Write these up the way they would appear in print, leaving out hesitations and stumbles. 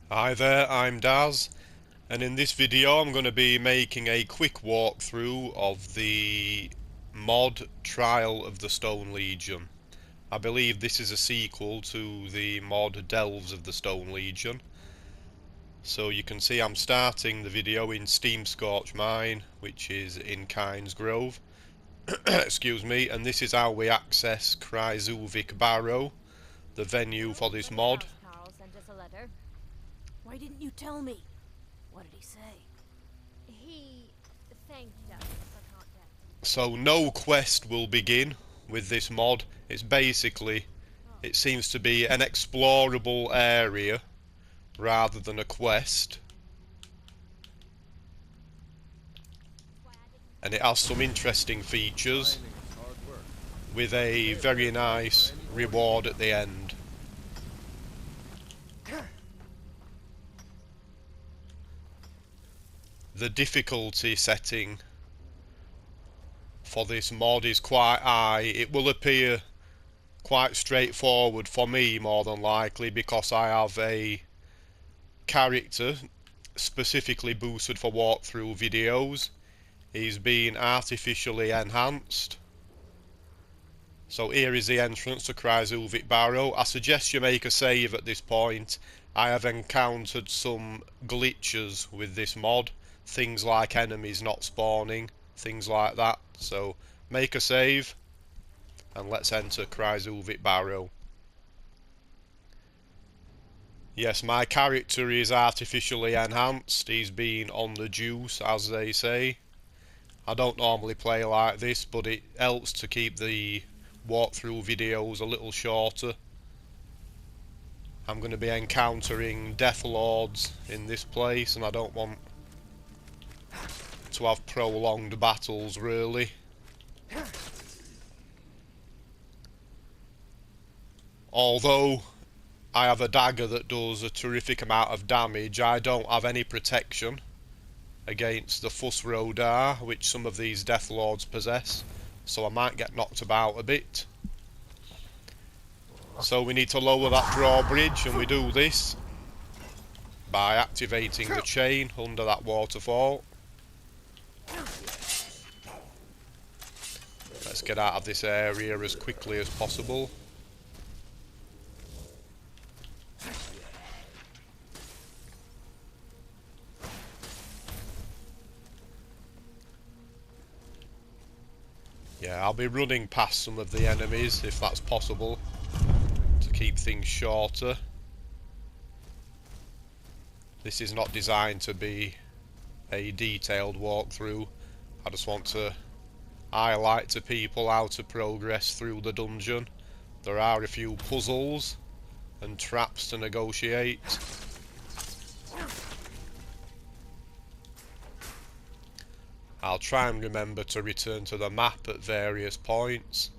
Hi there, I'm Daz, and in this video I'm going to be making a quick walkthrough of the mod Trial of the Stone Legion. I believe this is a sequel to the mod Delves of the Stone Legion. So you can see I'm starting the video in Steamscorch mine, which is in Kynes Grove. Excuse me, and this is how we access Krysuvik Barrow, the venue for this mod. Carl sent us a letter. Why didn't you tell me? What did he say? He thanked us for contact. So no quest will begin with this mod. It's basically, it seems to be an explorable area rather than a quest. And it has some interesting features with a very nice reward at the end. The difficulty setting for this mod is quite high. It will appear quite straightforward for me more than likely because I have a character specifically boosted for walkthrough videos. He's been artificially enhanced. So here is the entrance to Krysuvik Barrow. I suggest you make a save at this point. I have encountered some glitches with this mod. Things like enemies not spawning, things like that. So make a save and let's enter Krysuvik Barrow. Yes, my character is artificially enhanced. He's been on the juice, as they say. I don't normally play like this, but it helps to keep the walkthrough videos a little shorter. I'm going to be encountering Death Lords in this place, and I don't want to have prolonged battles, really. Although I have a dagger that does a terrific amount of damage, I don't have any protection against the Fuss Rodar, which some of these Death Lords possess, so I might get knocked about a bit. So we need to lower that drawbridge, and we do this by activating the chain under that waterfall. Let's get out of this area as quickly as possible. Yeah, I'll be running past some of the enemies if that's possible to keep things shorter. This is not designed to be a detailed walkthrough. I just want to highlight to people how to progress through the dungeon. There are a few puzzles and traps to negotiate. I'll try and remember to return to the map at various points.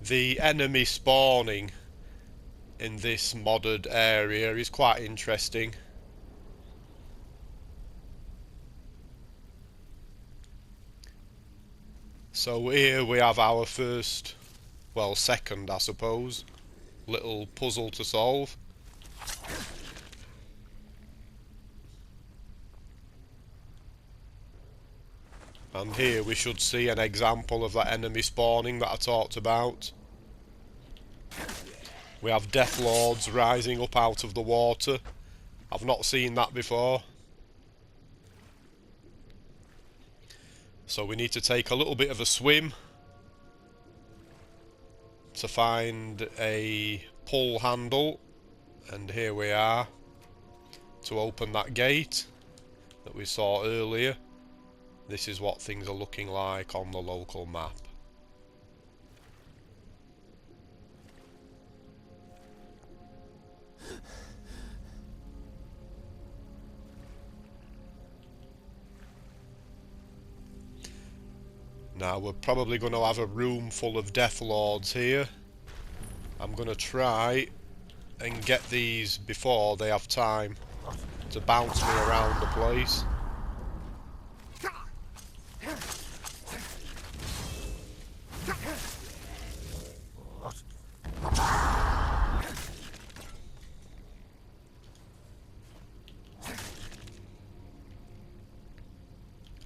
The enemy spawning in this modded area is quite interesting. So here we have our first, well, second I suppose, little puzzle to solve. And here we should see an example of that enemy spawning that I talked about. We have Death Lords rising up out of the water. I've not seen that before. So we need to take a little bit of a swim to find a pull handle. And here we are to open that gate that we saw earlier. This is what things are looking like on the local map. Now we're probably going to have a room full of Death Lords here. I'm going to try and get these before they have time to bounce me around the place.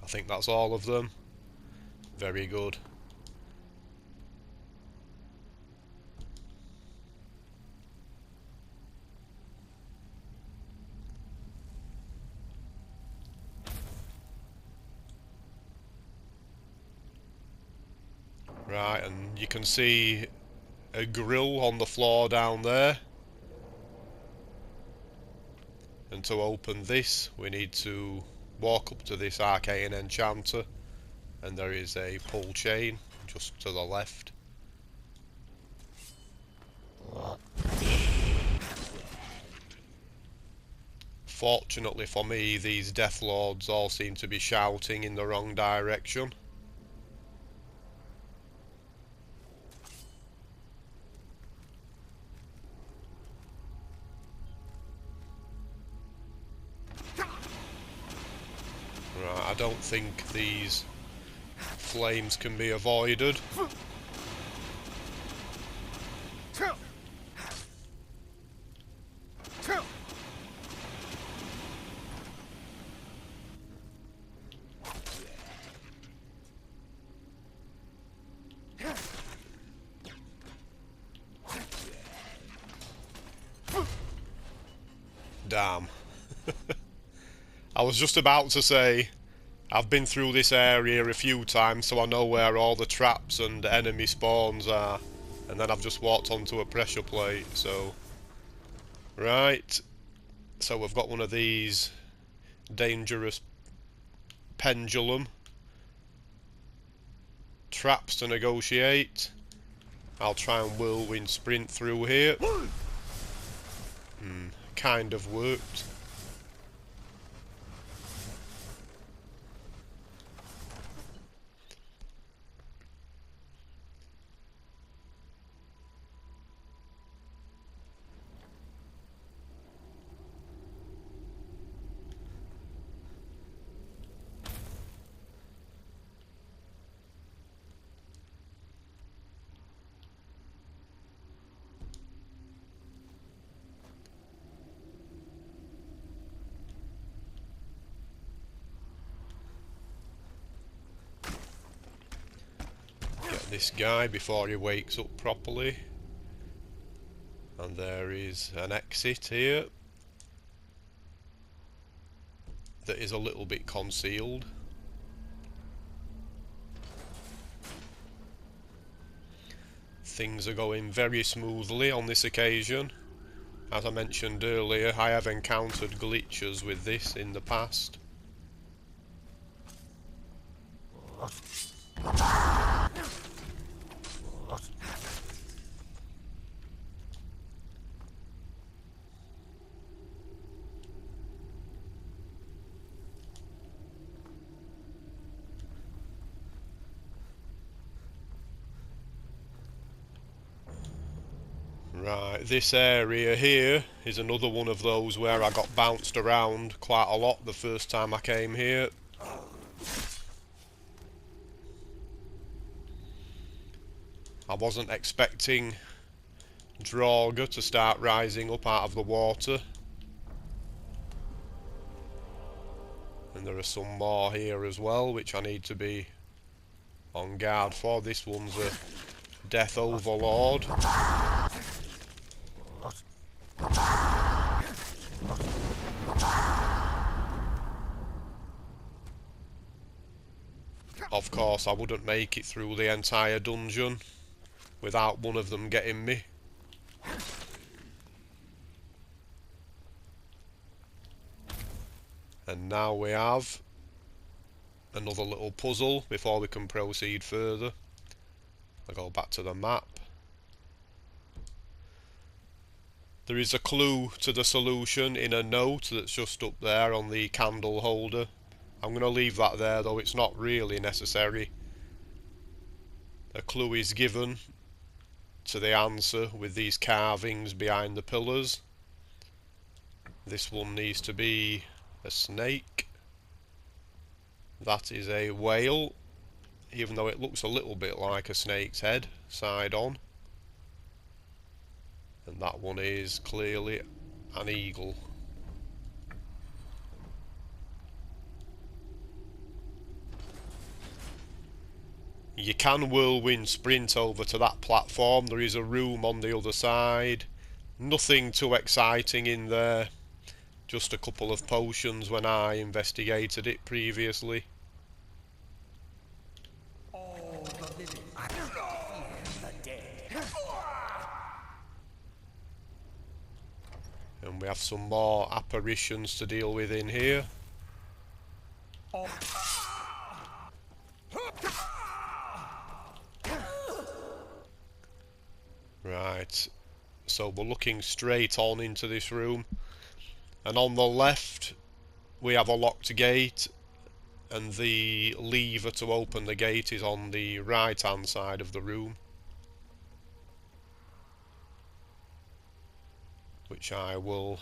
think that's all of them. Very good. Right, and you can see a grill on the floor down there. And to open this, we need to walk up to this arcane enchanter, and there is a pull chain just to the left. Fortunately for me, these Death Lords all seem to be shouting in the wrong direction. Right, I don't think these flames can be avoided. Damn. I was just about to say, I've been through this area a few times, so I know where all the traps and enemy spawns are. And then I've just walked onto a pressure plate, so... Right. So we've got one of these dangerous pendulum traps to negotiate. I'll try and whirlwind sprint through here. Kind of worked. This guy before he wakes up properly. And there is an exit here that is a little bit concealed. Things are going very smoothly on this occasion. As I mentioned earlier, I have encountered glitches with this in the past. Right, this area here is another one of those where I got bounced around quite a lot the first time I came here. I wasn't expecting Draugr to start rising up out of the water. And there are some more here as well, which I need to be on guard for. This one's a Death Overlord. Of course, I wouldn't make it through the entire dungeon without one of them getting me. And now we have another little puzzle before we can proceed further. I'll go back to the map. There is a clue to the solution in a note that's just up there on the candle holder. I'm going to leave that there, though it's not really necessary. A clue is given to the answer with these carvings behind the pillars. This one needs to be a snake. That is a whale, even though it looks a little bit like a snake's head, side on. And that one is clearly an eagle. You can whirlwind sprint over to that platform. There is a room on the other side. Nothing too exciting in there. Just a couple of potions when I investigated it previously. And we have some more apparitions to deal with in here. Right, so we're looking straight on into this room. And on the left we have a locked gate, and the lever to open the gate is on the right hand side of the room, which I will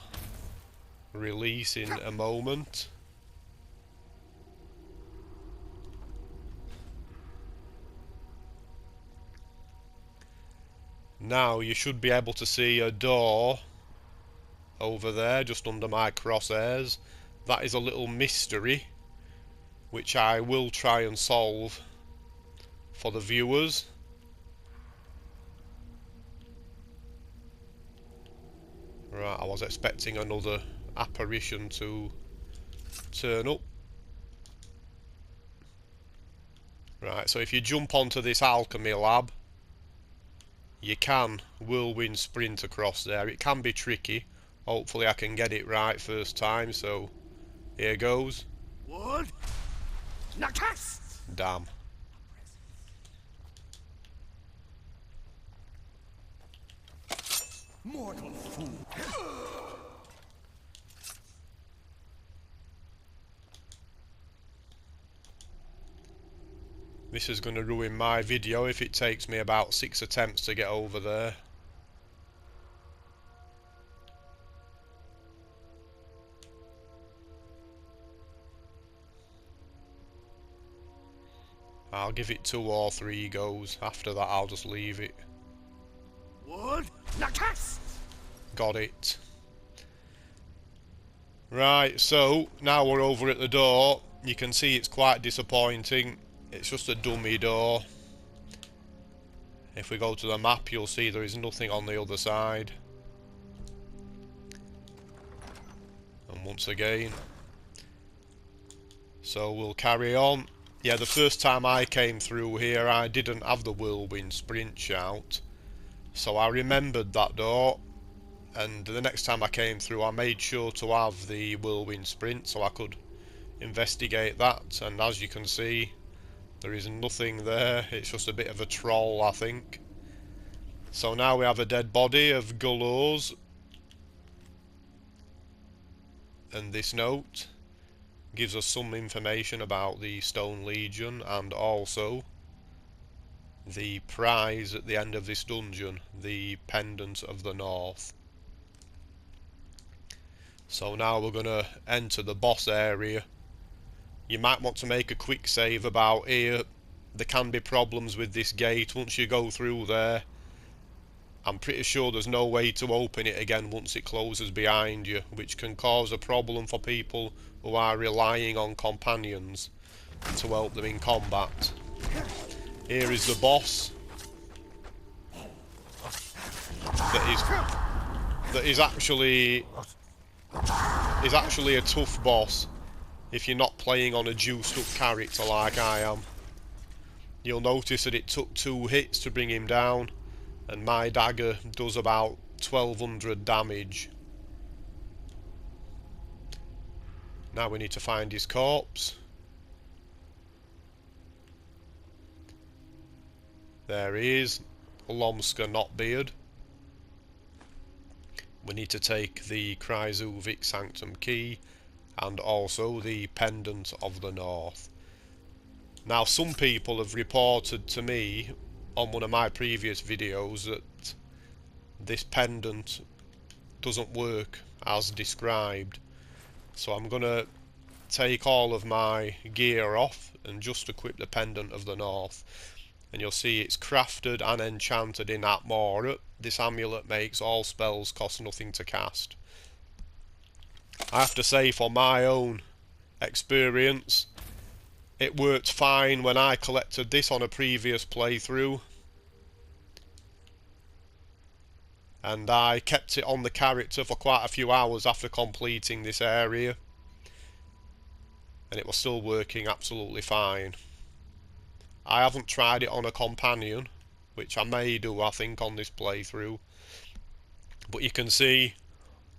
release in a moment. Now you should be able to see a door over there just under my crosshairs. That is a little mystery which I will try and solve for the viewers. Right, I was expecting another apparition to turn up. Right, so if you jump onto this alchemy lab, you can whirlwind sprint across there. It can be tricky. Hopefully I can get it right first time, so here goes. Wood? Damn. Mortal fool. This is going to ruin my video if it takes me about 6 attempts to get over there. I'll give it 2 or 3 goes. After that I'll just leave it. Wood? Got it. Right, so now we're over at the door. You can see it's quite disappointing. It's just a dummy door. If we go to the map, you'll see there is nothing on the other side. And once again. So we'll carry on. Yeah, the first time I came through here, I didn't have the whirlwind sprint shout. So I remembered that door. And the next time I came through, I made sure to have the whirlwind sprint so I could investigate that. And as you can see, there is nothing there. It's just a bit of a troll, I think. So now we have a dead body of Gallows. And this note gives us some information about the Stone Legion and also the prize at the end of this dungeon, the Pendant of the North. So now we're going to enter the boss area. You might want to make a quick save about here. There can be problems with this gate once you go through there. I'm pretty sure there's no way to open it again once it closes behind you, which can cause a problem for people who are relying on companions to help them in combat. Here is the boss. That is actually a tough boss if you're not playing on a juiced up character like I am. You'll notice that it took 2 hits to bring him down, and my dagger does about 1200 damage. Now we need to find his corpse. There he is, Lomska Knotbeard. We need to take the Krysuvik Sanctum key and also the Pendant of the North. Now some people have reported to me on one of my previous videos that this pendant doesn't work as described. So I'm going to take all of my gear off and just equip the Pendant of the North. And you'll see it's crafted and enchanted in Atmora. This amulet makes all spells cost nothing to cast. I have to say, for my own experience, It worked fine when I collected this on a previous playthrough, and I kept it on the character for quite a few hours after completing this area, and it was still working absolutely fine. I haven't tried it on a companion, which I may do, I think, on this playthrough, but you can see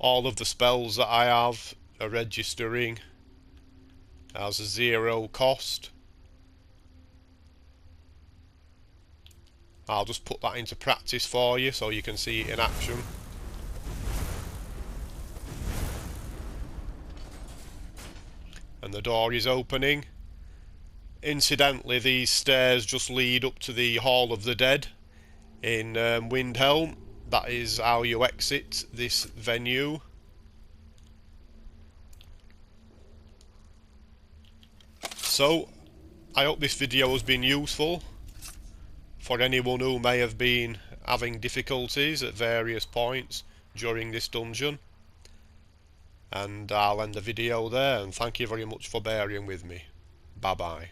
all of the spells that I have are registering as a 0 cost. I'll just put that into practice for you so you can see it in action. And the door is opening. Incidentally, these stairs just lead up to the Hall of the Dead in Windhelm. That is how you exit this venue. So, I hope this video has been useful for anyone who may have been having difficulties at various points during this dungeon. And I'll end the video there, and thank you very much for bearing with me. Bye bye.